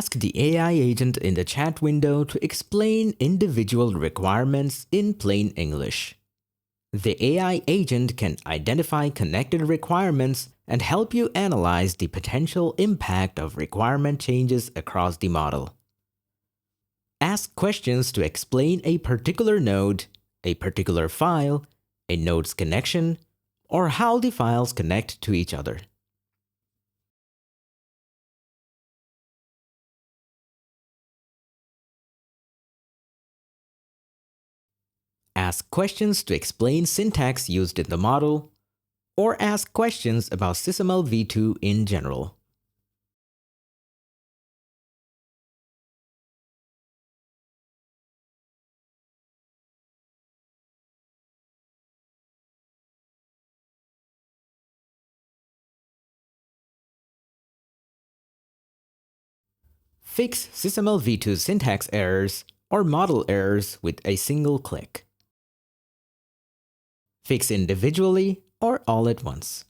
Ask the AI agent in the chat window to explain individual requirements in plain English. The AI agent can identify connected requirements and help you analyze the potential impact of requirement changes across the model. Ask questions to explain a particular node, a particular file, a node's connection, or how the files connect to each other. Ask questions to explain syntax used in the model, or ask questions about SysML v2 in general. Fix SysML v2 syntax errors or model errors with a single click. Fix individually or all at once.